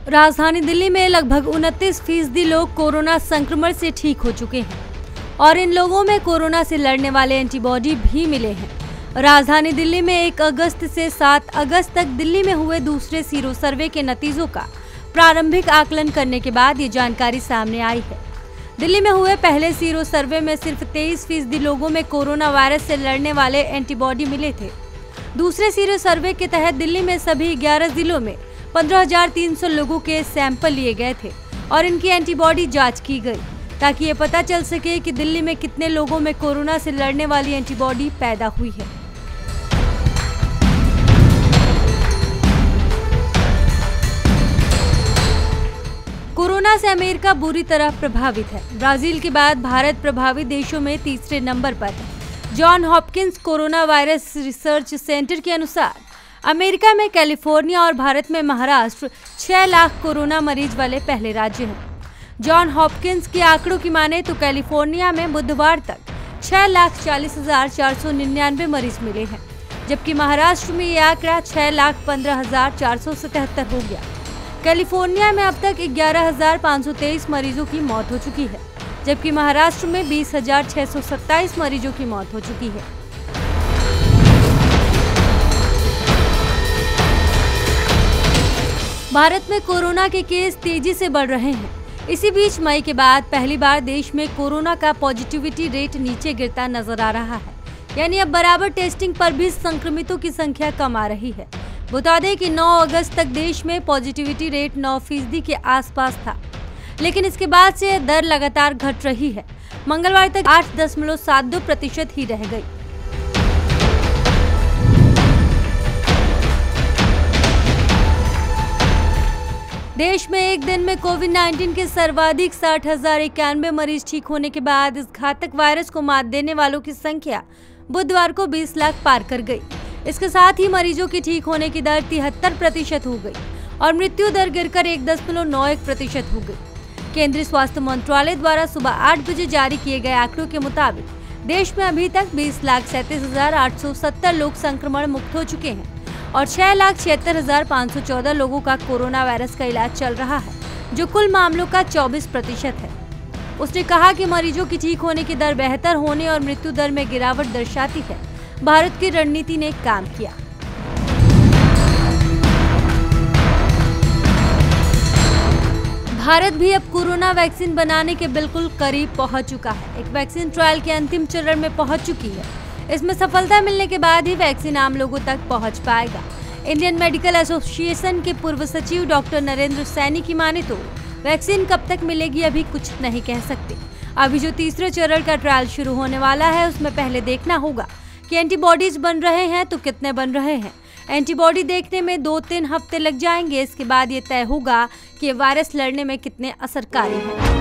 राजधानी दिल्ली में लगभग 29% लोग कोरोना संक्रमण से ठीक हो चुके हैं और इन लोगों में कोरोना से लड़ने वाले एंटीबॉडी भी मिले हैं। राजधानी दिल्ली में 1 अगस्त से 7 अगस्त तक दिल्ली में हुए दूसरे सीरो सर्वे के नतीजों का प्रारंभिक आकलन करने के बाद ये जानकारी सामने आई है। दिल्ली में हुए पहले सीरो सर्वे में सिर्फ 23% लोगों में कोरोना वायरस से लड़ने वाले एंटीबॉडी मिले थे। दूसरे सीरो सर्वे के तहत दिल्ली में सभी 11 जिलों में 15,300 लोगों के सैंपल लिए गए थे और इनकी एंटीबॉडी जांच की गई ताकि ये पता चल सके कि दिल्ली में कितने लोगों में कोरोना से लड़ने वाली एंटीबॉडी पैदा हुई है। कोरोना से अमेरिका बुरी तरह प्रभावित है। ब्राजील के बाद भारत प्रभावित देशों में तीसरे नंबर पर है। John Hopkins corona virus research centre के अनुसार अमेरिका में कैलिफोर्निया और भारत में महाराष्ट्र 6 लाख कोरोना मरीज वाले पहले राज्य हैं। जॉन हॉपकिंस के आंकड़ों की माने तो कैलिफोर्निया में बुधवार तक 6,40,499 मरीज मिले हैं, जबकि महाराष्ट्र में ये आंकड़ा 6,15,477 हो गया। कैलिफोर्निया में अब तक 11,523 मरीजों की मौत हो चुकी है, जबकि महाराष्ट्र में 20,627 मरीजों की मौत हो चुकी है। भारत में कोरोना के केस तेजी से बढ़ रहे हैं। इसी बीच मई के बाद पहली बार देश में कोरोना का पॉजिटिविटी रेट नीचे गिरता नजर आ रहा है, यानी अब बराबर टेस्टिंग पर भी संक्रमितों की संख्या कम आ रही है। बता दें कि 9 अगस्त तक देश में पॉजिटिविटी रेट 9% के आसपास था, लेकिन इसके बाद से यह दर लगातार घट रही है। मंगलवार तक 8.72% ही रह गई। देश में एक दिन में कोविड-19 के सर्वाधिक 60,091 मरीज ठीक होने के बाद इस घातक वायरस को मात देने वालों की संख्या बुधवार को 20 लाख पार कर गई। इसके साथ ही मरीजों की ठीक होने की दर 73% हो गई और मृत्यु दर गिरकर 1.91% हो गई। केंद्रीय स्वास्थ्य मंत्रालय द्वारा सुबह 8 बजे जारी किए गए आंकड़ों के मुताबिक देश में अभी तक 20,37,870 लोग संक्रमण मुक्त हो चुके हैं और 6,76,514 लोगों का कोरोना वायरस का इलाज चल रहा है, जो कुल मामलों का 24% है। उसने कहा कि मरीजों की ठीक होने की दर बेहतर होने और मृत्यु दर में गिरावट दर्शाती है। भारत की रणनीति ने काम किया। भारत भी अब कोरोना वैक्सीन बनाने के बिल्कुल करीब पहुंच चुका है। एक वैक्सीन ट्रायल के अंतिम चरण में पहुंच चुकी है। इसमें सफलता मिलने के बाद ही वैक्सीन आम लोगों तक पहुंच पाएगा। इंडियन मेडिकल एसोसिएशन के पूर्व सचिव डॉक्टर नरेंद्र सैनी की माने तो वैक्सीन कब तक मिलेगी अभी कुछ नहीं कह सकते। अभी जो तीसरे चरण का ट्रायल शुरू होने वाला है, उसमें पहले देखना होगा कि एंटीबॉडीज बन रहे हैं तो कितने बन रहे हैं। एंटीबॉडी देखने में 2-3 हफ्ते लग जाएंगे। इसके बाद ये तय होगा कि वायरस लड़ने में कितने असरकारी हैं।